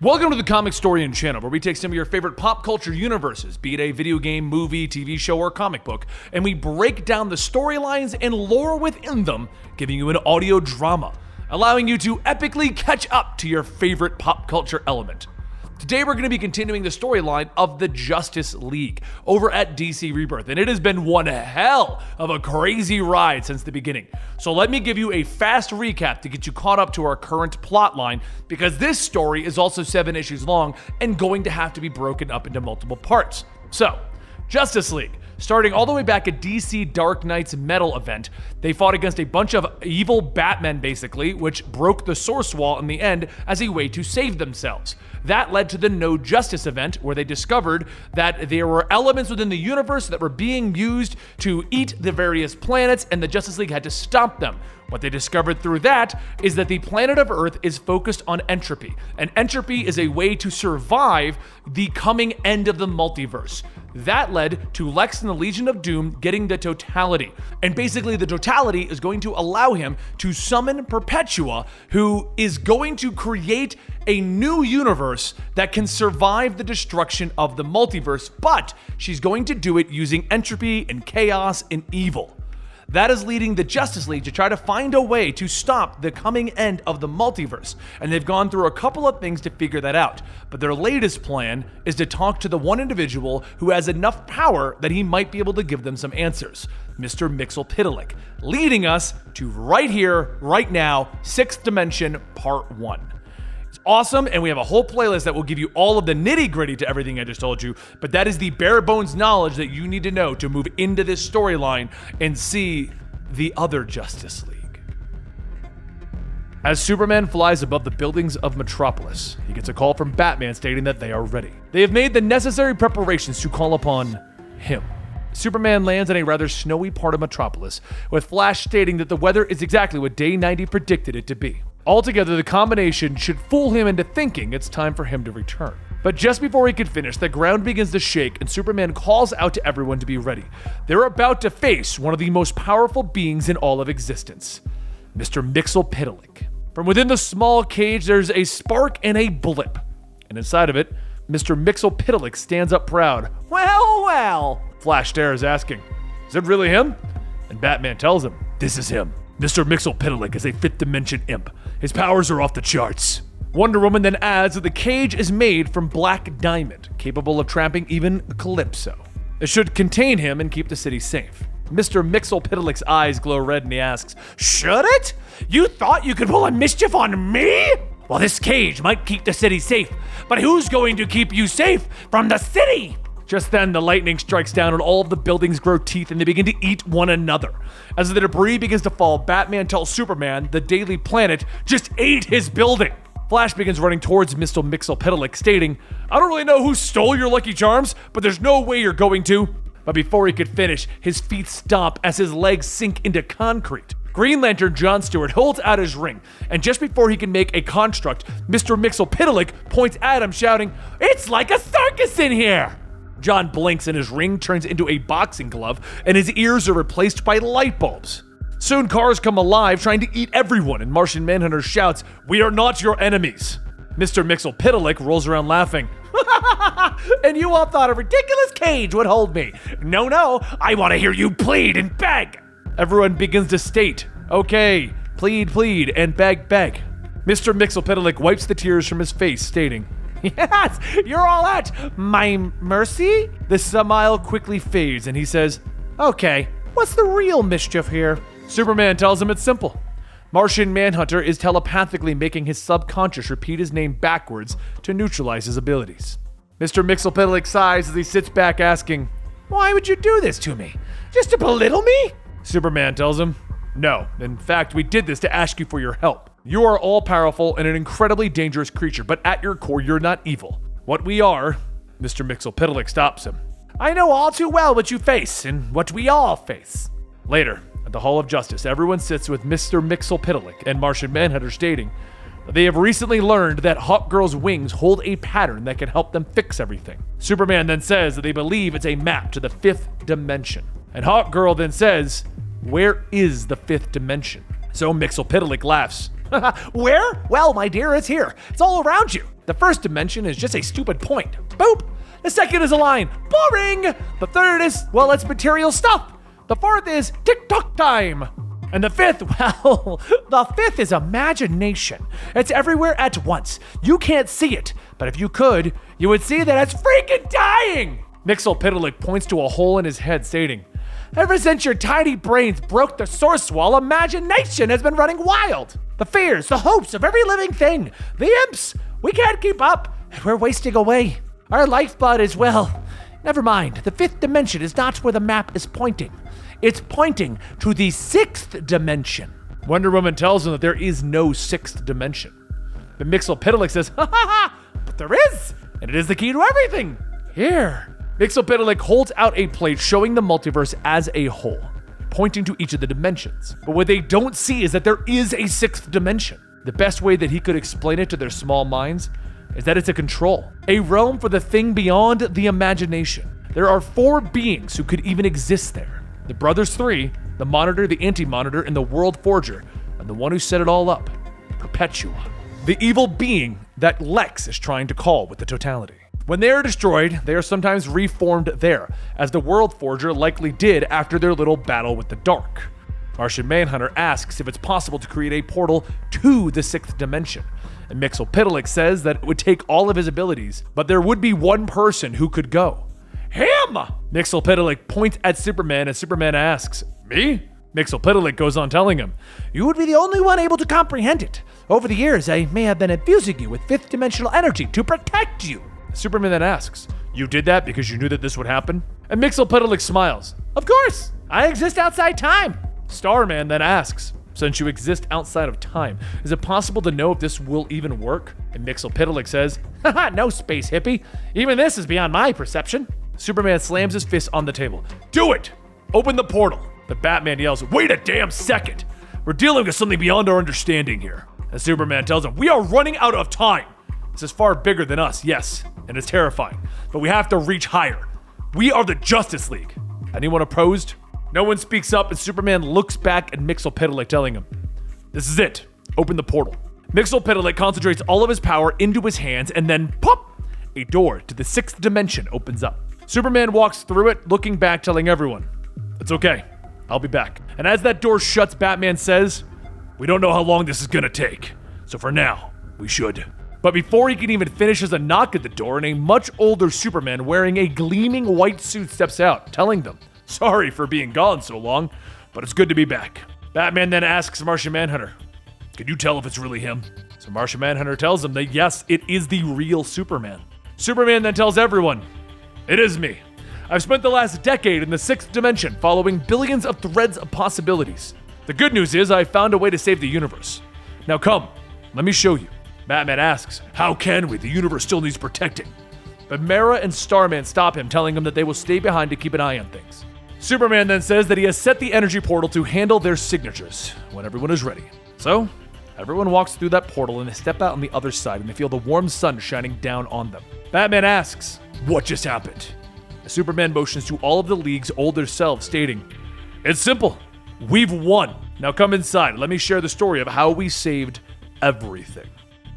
Welcome to the Comicstorian channel, where we take some of your favorite pop culture universes, be it a video game, movie, TV show, or comic book, and we break down the storylines and lore within them, giving you an audio drama, allowing you to epically catch up to your favorite pop culture element. Today we're going to be continuing the storyline of the Justice League over at DC Rebirth, and it has been one hell of a crazy ride since the beginning. So let me give you a fast recap to get you caught up to our current plot line, because this story is also 7 issues long and going to have to be broken up into multiple parts. So, Justice League. Starting all the way back at DC Dark Knight's Metal event, they fought against a bunch of evil Batmen basically, which broke the Source Wall in the end as a way to save themselves. That led to the No Justice event, where they discovered that there were elements within the universe that were being used to eat the various planets, and the Justice League had to stop them. What they discovered through that is that the planet of Earth is focused on entropy, and entropy is a way to survive the coming end of the multiverse. That led to Lex and the Legion of Doom getting the totality. And basically the totality is going to allow him to summon Perpetua, who is going to create a new universe that can survive the destruction of the multiverse, but she's going to do it using entropy and chaos and evil. That is leading the Justice League to try to find a way to stop the coming end of the multiverse, and they've gone through a couple of things to figure that out. But their latest plan is to talk to the one individual who has enough power that he might be able to give them some answers, Mr. Mxyzptlk, leading us to right here, right now, 6th Dimension, Part 1. It's awesome, and we have a whole playlist that will give you all of the nitty-gritty to everything I just told you, but that is the bare bones knowledge that you need to know to move into this storyline and see the other Justice League. As Superman flies above the buildings of Metropolis, he gets a call from Batman stating that they are ready. They have made the necessary preparations to call upon him. Superman lands in a rather snowy part of Metropolis, with Flash stating that the weather is exactly what Day 90 predicted it to be. Altogether, the combination should fool him into thinking it's time for him to return. But just before he could finish, the ground begins to shake and Superman calls out to everyone to be ready. They're about to face one of the most powerful beings in all of existence, Mr. Mxyzptlk. From within the small cage, there's a spark and a blip. And inside of it, Mr. Mxyzptlk stands up proud. Well, well, Flash stares, asking, is it really him? And Batman tells him, this is him. Mr. Mxyzptlk is a 5th dimension imp. His powers are off the charts. Wonder Woman then adds that the cage is made from black diamond, capable of trapping even Calypso. It should contain him and keep the city safe. Mr. Mxyzptlk's eyes glow red and he asks, should it? You thought you could pull a mischief on me? Well, this cage might keep the city safe, but who's going to keep you safe from the city? Just then, the lightning strikes down and all of the buildings grow teeth and they begin to eat one another. As the debris begins to fall, Batman tells Superman the Daily Planet just ate his building. Flash begins running towards Mr. Mxyzptlk, stating, I don't really know who stole your Lucky Charms, but there's no way you're going to. But before he could finish, his feet stomp as his legs sink into concrete. Green Lantern John Stewart holds out his ring, and just before he can make a construct, Mr. Mxyzptlk points at him, shouting, it's like a circus in here! John blinks and his ring turns into a boxing glove and his ears are replaced by light bulbs. Soon cars come alive trying to eat everyone and Martian Manhunter shouts, we are not your enemies. Mr. Mxyzptlk rolls around laughing. And you all thought a ridiculous cage would hold me. No, I want to hear you plead and beg. Everyone begins to state, okay, plead, and beg. Mr. Mxyzptlk wipes the tears from his face, stating, yes, you're all at my mercy? The smile quickly fades and he says, okay, what's the real mischief here? Superman tells him it's simple. Martian Manhunter is telepathically making his subconscious repeat his name backwards to neutralize his abilities. Mr. Mxyzptlk sighs as he sits back asking, why would you do this to me? Just to belittle me? Superman tells him, no, in fact, we did this to ask you for your help. You are all-powerful and an incredibly dangerous creature, but at your core, you're not evil. What we are, Mr. Mxyzptlk stops him. I know all too well what you face, and what we all face. Later, at the Hall of Justice, everyone sits with Mr. Mxyzptlk and Martian Manhunter stating that they have recently learned that Hawkgirl's wings hold a pattern that can help them fix everything. Superman then says that they believe it's a map to the 5th dimension. And Hawkgirl then says, where is the 5th dimension? So Mxyzptlk laughs. Where? Well, my dear, it's here. It's all around you. The first dimension is just a stupid point. Boop. The second is a line. Boring. The third is, well, it's material stuff. The fourth is tick-tock time. And the fifth, well, the fifth is imagination. It's everywhere at once. You can't see it, but if you could, you would see that it's freaking dying. Mxyzptlk points to a hole in his head, stating, ever since your tiny brains broke the source wall, imagination has been running wild. The fears, the hopes of every living thing, the imps, we can't keep up, and we're wasting away. Our lifeblood is, well, never mind. The fifth dimension is not where the map is pointing. It's pointing to the sixth dimension. Wonder Woman tells him that there is no sixth dimension. But Mxyzptlk says, ha ha ha, but there is, and it is the key to everything. Here. Mxyzptlk holds out a plate showing the multiverse as a whole, pointing to each of the dimensions. But what they don't see is that there is a sixth dimension. The best way that he could explain it to their small minds is that it's a control, a realm for the thing beyond the imagination. There are 4 beings who could even exist there. The Brothers 3, the Monitor, the Anti-Monitor, and the World Forger, and the one who set it all up, Perpetua. The evil being that Lex is trying to call with the totality. When they are destroyed, they are sometimes reformed there, as the World Forger likely did after their little battle with the Dark. Martian Manhunter asks if it's possible to create a portal to the 6th dimension, and Mxyzptlk says that it would take all of his abilities, but there would be one person who could go. Him! Mxyzptlk points at Superman and Superman asks, me? Mxyzptlk goes on telling him, you would be the only one able to comprehend it. Over the years, I may have been infusing you with 5th dimensional energy to protect you. Superman then asks, you did that because you knew that this would happen? And Mxyzptlk smiles, of course, I exist outside time. Starman then asks, since you exist outside of time, is it possible to know if this will even work? And Mxyzptlk says, haha, no space hippie. Even this is beyond my perception. Superman slams his fist on the table. Do it! Open the portal. But Batman yells, wait a damn second. We're dealing with something beyond our understanding here. And Superman tells him, we are running out of time. This is far bigger than us, yes, and it's terrifying. But we have to reach higher. We are the Justice League. Anyone opposed? No one speaks up, and Superman looks back at Mxyzptlk telling him, this is it. Open the portal. Mxyzptlk concentrates all of his power into his hands, and then pop! A door to the 6th dimension opens up. Superman walks through it, looking back, telling everyone, it's okay, I'll be back. And as that door shuts, Batman says, we don't know how long this is gonna take, so for now, we should. But before he can even finish, there's a knock at the door, and a much older Superman wearing a gleaming white suit steps out, telling them, sorry for being gone so long, but it's good to be back. Batman then asks Martian Manhunter, can you tell if it's really him? So Martian Manhunter tells him that yes, it is the real Superman. Superman then tells everyone, it is me. I've spent the last decade in the 6th dimension, following billions of threads of possibilities. The good news is I found a way to save the universe. Now come, let me show you. Batman asks, how can we? The universe still needs protecting. But Mara and Starman stop him, telling him that they will stay behind to keep an eye on things. Superman then says that he has set the energy portal to handle their signatures when everyone is ready. So, everyone walks through that portal and they step out on the other side and they feel the warm sun shining down on them. Batman asks, what just happened? Superman motions to all of the League's older selves, stating, it's simple. We've won. Now come inside. Let me share the story of how we saved everything.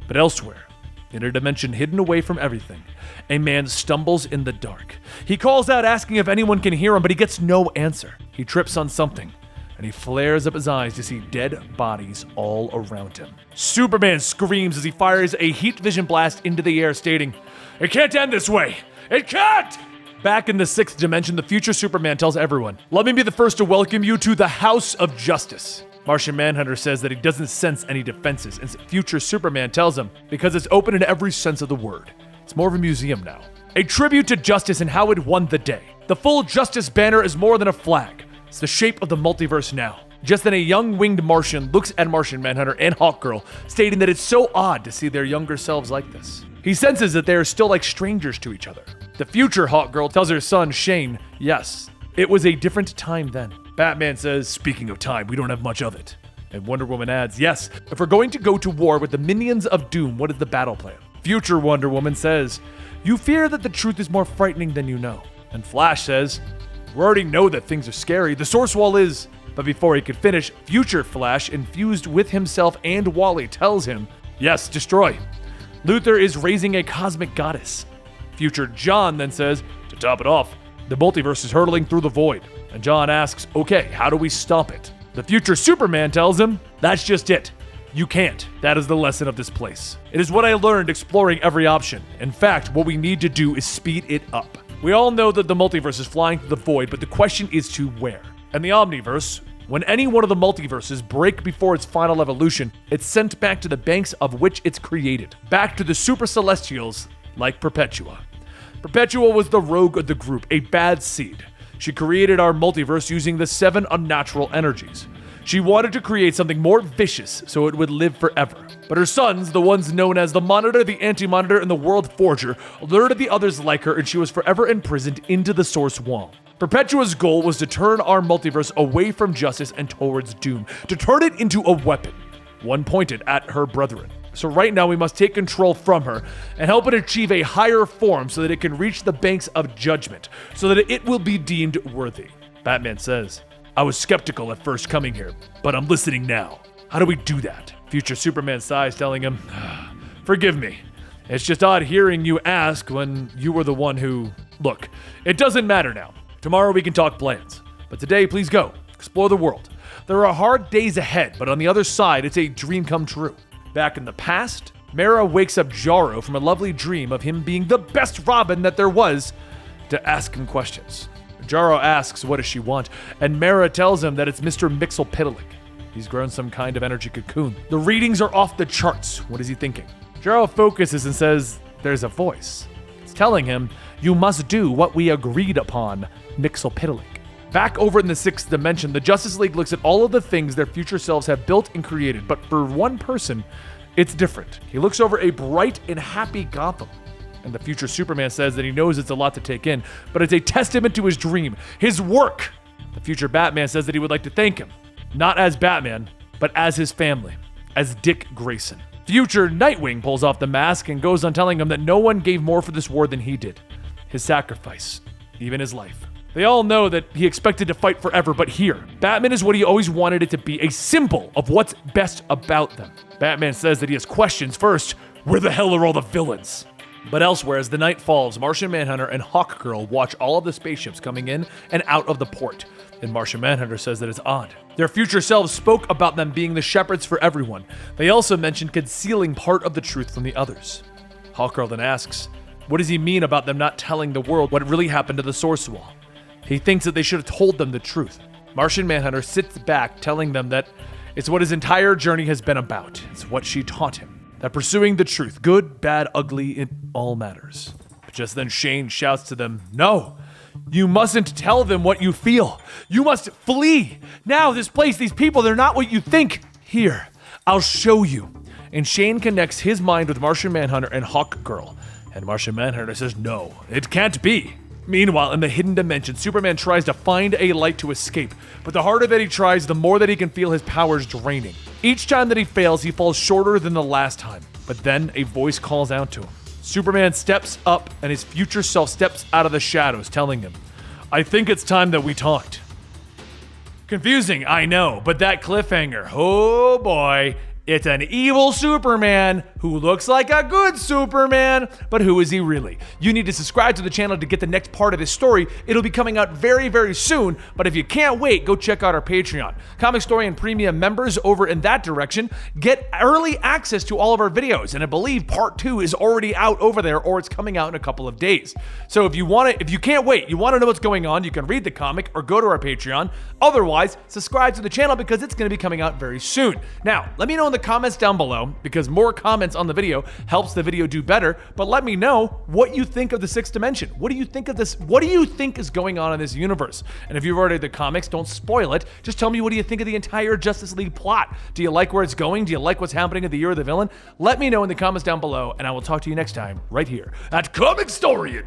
But elsewhere, in a dimension hidden away from everything, a man stumbles in the dark. He calls out asking if anyone can hear him, but he gets no answer. He trips on something, and he flares up his eyes to see dead bodies all around him. Superman screams as he fires a heat vision blast into the air, stating, it can't end this way. It can't! Back in the 6th dimension, the future Superman tells everyone, let me be the first to welcome you to the House of Justice. Martian Manhunter says that he doesn't sense any defenses, and future Superman tells him, because it's open in every sense of the word. It's more of a museum now. A tribute to justice and how it won the day. The full Justice banner is more than a flag. It's the shape of the multiverse now. Just then a young winged Martian looks at Martian Manhunter and Hawkgirl, stating that it's so odd to see their younger selves like this. He senses that they are still like strangers to each other. The future Hawkgirl tells her son, Shane, yes, it was a different time then. Batman says, speaking of time, we don't have much of it. And Wonder Woman adds, yes, if we're going to go to war with the minions of doom, what is the battle plan? Future Wonder Woman says, you fear that the truth is more frightening than you know. And Flash says, we already know that things are scary. The source wall is But before he could finish, Future Flash, infused with himself and Wally, tells him, "Yes, destroy. Luthor is raising a cosmic goddess." Future John then says, "To top it off, the multiverse is hurtling through the void." And John asks, "Okay, how do we stop it?" The future Superman tells him, "That's just it. You can't. That is the lesson of this place. It is what I learned exploring every option. In fact, what we need to do is speed it up." We all know that the multiverse is flying through the void, but the question is to where? In the Omniverse, when any one of the multiverses break before its final evolution, it's sent back to the banks of which it's created, back to the super celestials like Perpetua. Perpetua was the rogue of the group, a bad seed. She created our multiverse using the 7 unnatural energies. She wanted to create something more vicious so it would live forever. But her sons, the ones known as the Monitor, the Anti-Monitor, and the World Forger, lured the others like her, and she was forever imprisoned into the Source Wall. Perpetua's goal was to turn our multiverse away from justice and towards doom, to turn it into a weapon, one pointed at her brethren. So right now we must take control from her and help it achieve a higher form so that it can reach the banks of judgment, so that it will be deemed worthy. Batman says, "I was skeptical at first coming here, but I'm listening now. How do we do that?" Future Superman sighs, telling him, "Forgive me. It's just odd hearing you ask when you were the one who... Look, it doesn't matter now. Tomorrow we can talk plans. But today, please go. Explore the world. There are hard days ahead, but on the other side, it's a dream come true." Back in the past, Mara wakes up Jarro from a lovely dream of him being the best Robin that there was to ask him questions. Jarro asks what does she want, and Mara tells him that it's Mr. Mxyzptlk. He's grown some kind of energy cocoon. The readings are off the charts. What is he thinking? Jarro focuses and says, "There's a voice. It's telling him, you must do what we agreed upon, Mxyzptlk." Back over in the 6th dimension, the Justice League looks at all of the things their future selves have built and created, but for one person, it's different. He looks over a bright and happy Gotham. And the future Superman says that he knows it's a lot to take in, but it's a testament to his dream, his work. The future Batman says that he would like to thank him, not as Batman, but as his family, as Dick Grayson. Future Nightwing pulls off the mask and goes on telling him that no one gave more for this war than he did. His sacrifice, even his life. They all know that he expected to fight forever, but here, Batman is what he always wanted it to be, a symbol of what's best about them. Batman says that he has questions. First, where the hell are all the villains? But elsewhere, as the night falls, Martian Manhunter and Hawkgirl watch all of the spaceships coming in and out of the port. And Martian Manhunter says that it's odd. Their future selves spoke about them being the shepherds for everyone. They also mentioned concealing part of the truth from the others. Hawkgirl then asks, what does he mean about them not telling the world what really happened to the Source Wall? He thinks that they should have told them the truth. Martian Manhunter sits back, telling them that it's what his entire journey has been about. It's what she taught him. That pursuing the truth, good, bad, ugly, it all matters. But just then Shane shouts to them, "No, you mustn't tell them what you feel. You must flee. Now, this place, these people, they're not what you think. Here, I'll show you." And Shane connects his mind with Martian Manhunter and Hawkgirl. And Martian Manhunter says, "No, it can't be." Meanwhile, in the hidden dimension, Superman tries to find a light to escape, but the harder that he tries, the more that he can feel his powers draining. Each time that he fails, he falls shorter than the last time, but then a voice calls out to him. Superman steps up, and his future self steps out of the shadows, telling him, "I think it's time that we talked." Confusing, I know, but that cliffhanger, oh boy. It's an evil Superman who looks like a good Superman, but who is he really? You need to subscribe to the channel to get the next part of this story. It'll be coming out very, very soon, but if you can't wait, go check out our Patreon. Comic Story and Premium members over in that direction get early access to all of our videos, and I believe part 2 is already out over there, or it's coming out in a couple of days. So if you can't wait, you want to know what's going on, you can read the comic or go to our Patreon. Otherwise, subscribe to the channel because it's going to be coming out very soon. Now, let me know in the comments down below, because more comments on the video helps the video do better, but let me know what you think of the 6th dimension. What do you think of this? What do you think is going on in this universe? And if you've already read the comics, don't spoil it. Just tell me, what do you think of the entire Justice League plot? Do you like where it's going? Do you like what's happening at the Year of the Villain? Let me know in the comments down below, and I will talk to you next time right here at Comic Storian.